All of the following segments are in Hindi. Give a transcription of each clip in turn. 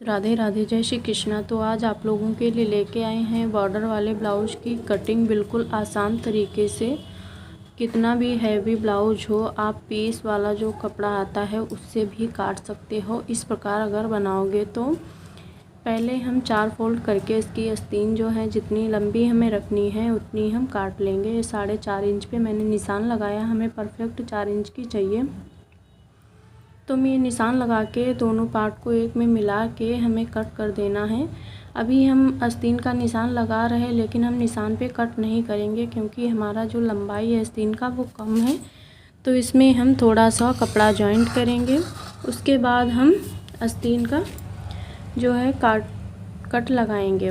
राधे राधे, जय श्री कृष्णा। तो आज आप लोगों के लिए लेके आए हैं बॉर्डर वाले ब्लाउज की कटिंग बिल्कुल आसान तरीके से। कितना भी हैवी ब्लाउज हो, आप पीस वाला जो कपड़ा आता है उससे भी काट सकते हो। इस प्रकार अगर बनाओगे तो पहले हम 4 फोल्ड करके इसकी आस्तीन जो है जितनी लंबी हमें रखनी है उतनी हम काट लेंगे। 4.5 इंच पे मैंने निशान लगाया, हमें परफेक्ट 4 इंच की चाहिए। तो मैं निशान लगा के दोनों पार्ट को एक में मिला के हमें कट कर देना है। अभी हम आस्तीन का निशान लगा रहे हैं, लेकिन हम निशान पे कट नहीं करेंगे क्योंकि हमारा जो लंबाई है आस्तीन का वो कम है। तो इसमें हम थोड़ा सा कपड़ा जॉइंट करेंगे, उसके बाद हम आस्तीन का जो है कट लगाएंगे।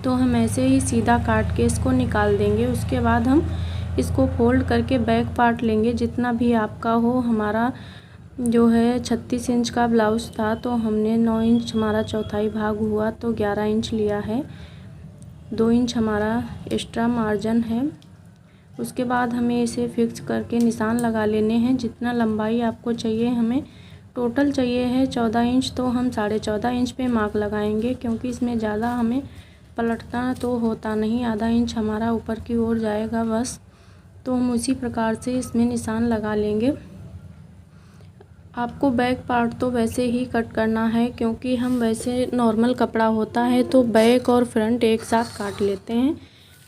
तो हम ऐसे ही सीधा काट के इसको निकाल देंगे। उसके बाद हम इसको फोल्ड करके बैक पार्ट लेंगे, जितना भी आपका हो। हमारा जो है 36 इंच का ब्लाउज़ था, तो हमने 9 इंच हमारा चौथाई भाग हुआ तो 11 इंच लिया है। 2 इंच हमारा एक्स्ट्रा मार्जिन है। उसके बाद हमें इसे फिक्स करके निशान लगा लेने हैं। जितना लंबाई आपको चाहिए, हमें टोटल चाहिए है 14 इंच, तो हम 14.5 इंच पे मार्क लगाएंगे क्योंकि इसमें ज़्यादा हमें पलटना तो होता नहीं। आधा इंच हमारा ऊपर की ओर जाएगा बस। तो हम उसी प्रकार से इसमें निशान लगा लेंगे। आपको बैक पार्ट तो वैसे ही कट करना है क्योंकि हम वैसे नॉर्मल कपड़ा होता है तो बैक और फ्रंट एक साथ काट लेते हैं,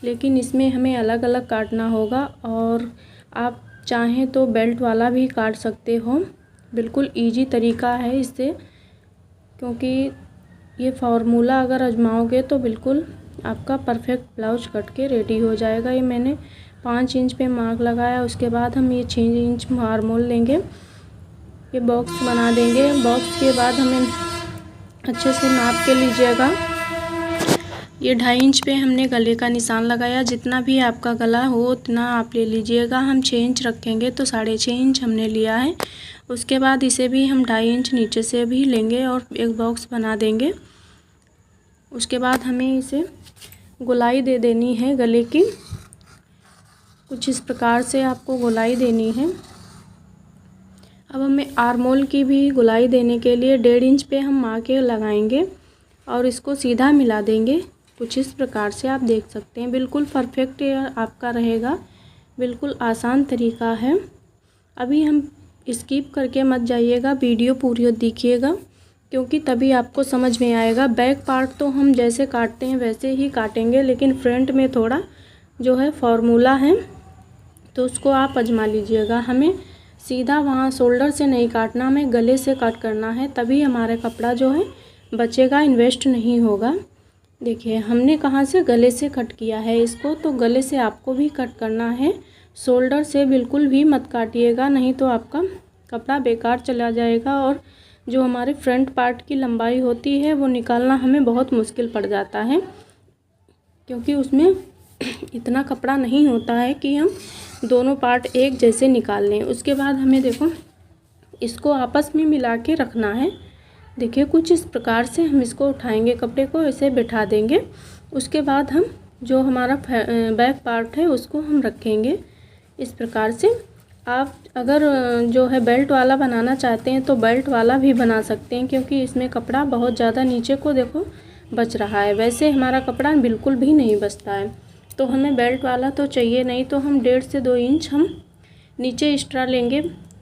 लेकिन इसमें हमें अलग अलग काटना होगा। और आप चाहें तो बेल्ट वाला भी काट सकते हो। बिल्कुल इजी तरीका है इससे, क्योंकि ये फार्मूला अगर आजमाओगे तो बिल्कुल आपका परफेक्ट ब्लाउज कट के रेडी हो जाएगा। ये मैंने 5 इंच पे मार्क लगाया। उसके बाद हम ये 6 इंच आर्महोल लेंगे, ये बॉक्स बना देंगे। बॉक्स के बाद हमें अच्छे से नाप के लीजिएगा। ये 2.5 इंच पे हमने गले का निशान लगाया। जितना भी आपका गला हो उतना आप ले लीजिएगा। हम 6 इंच रखेंगे तो 6.5 इंच हमने लिया है। उसके बाद इसे भी हम 2.5 इंच नीचे से भी लेंगे और एक बॉक्स बना देंगे। उसके बाद हमें इसे गोलाई दे देनी है गले की। कुछ इस प्रकार से आपको गोलाई देनी है। अब हमें आर्महोल की भी गोलाई देने के लिए 1.5 इंच पे हम मार्क लगाएंगे और इसको सीधा मिला देंगे। कुछ इस प्रकार से आप देख सकते हैं, बिल्कुल परफेक्ट आपका रहेगा। बिल्कुल आसान तरीका है। अभी हम स्किप करके मत जाइएगा, वीडियो पूरी देखिएगा क्योंकि तभी आपको समझ में आएगा। बैक पार्ट तो हम जैसे काटते हैं वैसे ही काटेंगे, लेकिन फ्रंट में थोड़ा जो है फार्मूला है तो उसको आप आजमा लीजिएगा। हमें सीधा वहाँ शोल्डर से नहीं काटना, हमें गले से कट करना है, तभी हमारा कपड़ा जो है बचेगा, इन्वेस्ट नहीं होगा। देखिए हमने कहाँ से गले से कट किया है इसको, तो गले से आपको भी कट करना है। शोल्डर से बिल्कुल भी मत काटिएगा, नहीं तो आपका कपड़ा बेकार चला जाएगा और जो हमारे फ्रंट पार्ट की लंबाई होती है वो निकालना हमें बहुत मुश्किल पड़ जाता है, क्योंकि उसमें इतना कपड़ा नहीं होता है कि हम दोनों पार्ट एक जैसे निकाल लें। उसके बाद हमें देखो इसको आपस में मिला के रखना है। देखिए कुछ इस प्रकार से हम इसको उठाएंगे, कपड़े को ऐसे बिठा देंगे। उसके बाद हम जो हमारा बैक पार्ट है उसको हम रखेंगे इस प्रकार से। आप अगर जो है बेल्ट वाला बनाना चाहते हैं तो बेल्ट वाला भी बना सकते हैं, क्योंकि इसमें कपड़ा बहुत ज़्यादा नीचे को देखो बच रहा है। वैसे हमारा कपड़ा बिल्कुल भी नहीं बचता है, तो हमें बेल्ट वाला तो चाहिए नहीं। तो हम 1.5 से 2 इंच हम नीचे एक्स्ट्रा लेंगे,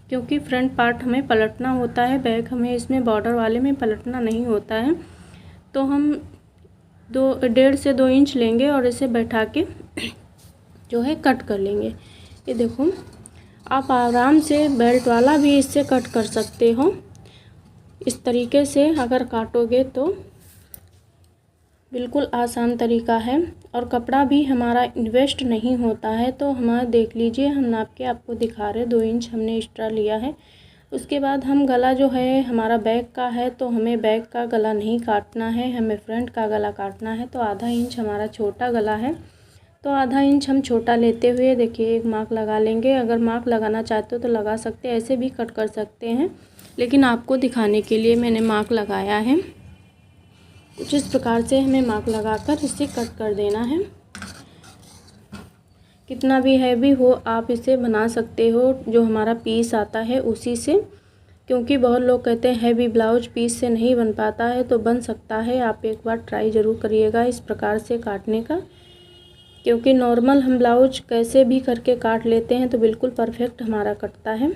क्योंकि फ्रंट पार्ट हमें पलटना होता है, बैक हमें इसमें बॉर्डर वाले में पलटना नहीं होता है। तो हम 1.5 से 2 इंच लेंगे और इसे बैठा के जो है कट कर लेंगे। ये देखो आप आराम से बेल्ट वाला भी इससे कट कर सकते हो। इस तरीके से अगर काटोगे तो बिल्कुल आसान तरीका है और कपड़ा भी हमारा इन्वेस्ट नहीं होता है। तो हमारा देख लीजिए, हम नाप के आपको दिखा रहे, 2 इंच हमने एक्स्ट्रा लिया है। उसके बाद हम गला जो है हमारा बैक का है, तो हमें बैक का गला नहीं काटना है, हमें फ्रंट का गला काटना है। तो आधा इंच हमारा छोटा गला है, तो आधा इंच हम छोटा लेते हुए देखिए एक मार्क लगा लेंगे। अगर मार्क लगाना चाहते हो तो लगा सकते हैं, ऐसे भी कट कर सकते हैं, लेकिन आपको दिखाने के लिए मैंने मार्क लगाया है। कुछ इस प्रकार से हमें मार्क लगाकर इसे कट कर देना है। कितना भी हैवी हो आप इसे बना सकते हो, जो हमारा पीस आता है उसी से, क्योंकि बहुत लोग कहते हैं हैवी ब्लाउज पीस से नहीं बन पाता है, तो बन सकता है। आप एक बार ट्राई ज़रूर करिएगा इस प्रकार से काटने का, क्योंकि नॉर्मल हम ब्लाउज कैसे भी करके काट लेते हैं तो बिल्कुल परफेक्ट हमारा कटता है,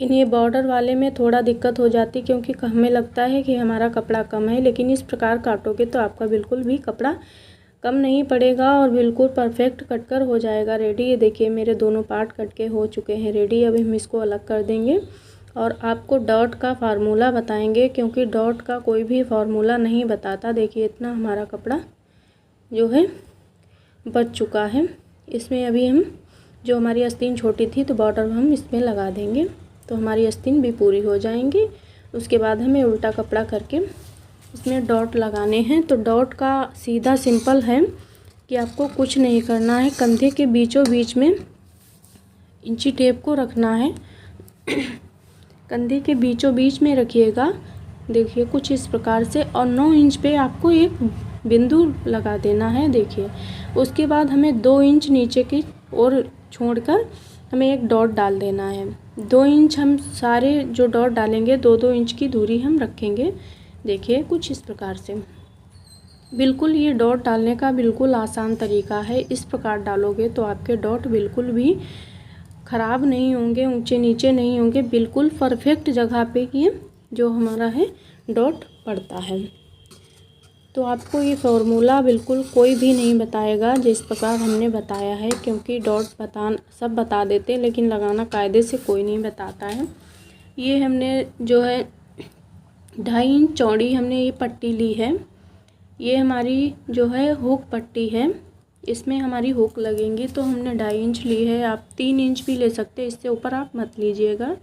लेकिन ये बॉर्डर वाले में थोड़ा दिक्कत हो जाती, क्योंकि हमें लगता है कि हमारा कपड़ा कम है, लेकिन इस प्रकार काटोगे तो आपका बिल्कुल भी कपड़ा कम नहीं पड़ेगा और बिल्कुल परफेक्ट कटकर हो जाएगा रेडी। ये देखिए मेरे दोनों पार्ट कट के हो चुके हैं रेडी। अभी हम इसको अलग कर देंगे और आपको डॉट का फार्मूला बताएंगे, क्योंकि डॉट का कोई भी फार्मूला नहीं बताता। देखिए इतना हमारा कपड़ा जो है बच चुका है। इसमें अभी हम जो हमारी आस्तीन छोटी थी तो बॉर्डर हम इसमें लगा देंगे, तो हमारी आस्तीन भी पूरी हो जाएंगी। उसके बाद हमें उल्टा कपड़ा करके इसमें डॉट लगाने हैं। तो डॉट का सीधा सिंपल है कि आपको कुछ नहीं करना है, कंधे के बीचों बीच में इंची टेप को रखना है। कंधे के बीचों बीच में रखिएगा, देखिए कुछ इस प्रकार से, और 9 इंच पे आपको एक बिंदु लगा देना है। देखिए उसके बाद हमें 2 इंच नीचे की ओर छोड़कर हमें एक डॉट डाल देना है। 2 इंच हम सारे जो डॉट डालेंगे 2-2 इंच की दूरी हम रखेंगे। देखिए कुछ इस प्रकार से, बिल्कुल ये डॉट डालने का बिल्कुल आसान तरीका है। इस प्रकार डालोगे तो आपके डॉट बिल्कुल भी ख़राब नहीं होंगे, ऊंचे नीचे नहीं होंगे, बिल्कुल परफेक्ट जगह पे ये जो हमारा है डॉट पड़ता है। तो आपको ये फार्मूला बिल्कुल कोई भी नहीं बताएगा जिस प्रकार हमने बताया है, क्योंकि डॉट सब बता देते हैं, लेकिन लगाना कायदे से कोई नहीं बताता है। ये हमने जो है 2.5 इंच चौड़ी हमने ये पट्टी ली है। ये हमारी जो है हुक पट्टी है, इसमें हमारी हुक लगेंगी, तो हमने 2.5 इंच ली है। आप 3 इंच भी ले सकते हैं, इससे ऊपर आप मत लीजिएगा।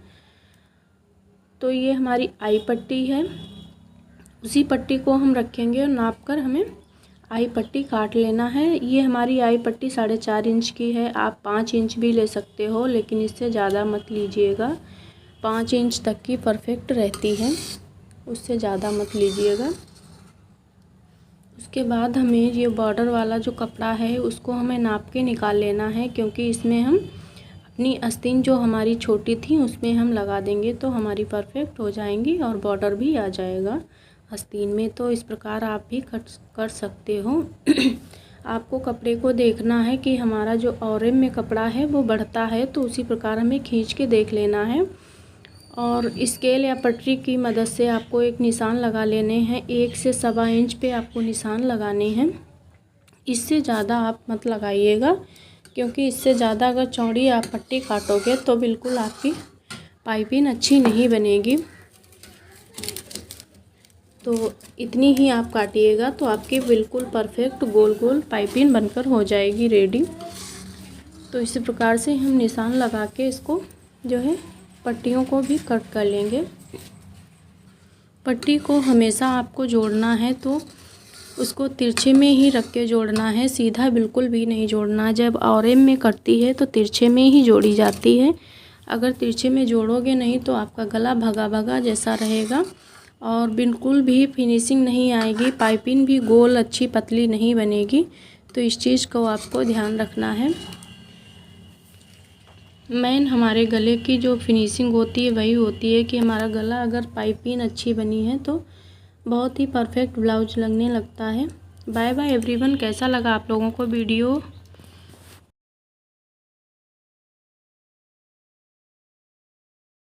तो ये हमारी आई पट्टी है, उसी पट्टी को हम रखेंगे और नाप कर हमें आई पट्टी काट लेना है। ये हमारी आई पट्टी 4.5 इंच की है। आप 5 इंच भी ले सकते हो, लेकिन इससे ज़्यादा मत लीजिएगा। 5 इंच तक की परफेक्ट रहती है, उससे ज़्यादा मत लीजिएगा। उसके बाद हमें ये बॉर्डर वाला जो कपड़ा है उसको हमें नाप के निकाल लेना है, क्योंकि इसमें हम अपनी आस्तीन जो हमारी छोटी थी उसमें हम लगा देंगे तो हमारी परफेक्ट हो जाएंगी और बॉर्डर भी आ जाएगा आस्तीन में। तो इस प्रकार आप भी कर सकते हो। आपको कपड़े को देखना है कि हमारा जो औरम में कपड़ा है वो बढ़ता है, तो उसी प्रकार हमें खींच के देख लेना है और स्केल या पटरी की मदद से आपको एक निशान लगा लेने हैं। 1 से 1.25 इंच पे आपको निशान लगाने हैं, इससे ज़्यादा आप मत लगाइएगा, क्योंकि इससे ज़्यादा अगर चौड़ी आप पट्टी काटोगे तो बिल्कुल आपकी पाइपिंग अच्छी नहीं बनेगी। तो इतनी ही आप काटिएगा तो आपकी बिल्कुल परफेक्ट गोल गोल पाइपिंग बनकर हो जाएगी रेडी। तो इसी प्रकार से हम निशान लगा के इसको जो है पट्टियों को भी कट कर लेंगे। पट्टी को हमेशा आपको जोड़ना है तो उसको तिरछे में ही रख के जोड़ना है, सीधा बिल्कुल भी नहीं जोड़ना है। जब औरम में कटती है तो तिरछे में ही जोड़ी जाती है। अगर तिरछे में जोड़ोगे नहीं तो आपका गला भगा भगा जैसा रहेगा और बिल्कुल भी फिनिशिंग नहीं आएगी, पाइपिंग भी गोल अच्छी पतली नहीं बनेगी। तो इस चीज़ को आपको ध्यान रखना है। मेन हमारे गले की जो फिनिशिंग होती है वही होती है कि हमारा गला अगर पाइपिंग अच्छी बनी है तो बहुत ही परफेक्ट ब्लाउज लगने लगता है। Bye bye everyone. कैसा लगा आप लोगों को वीडियो?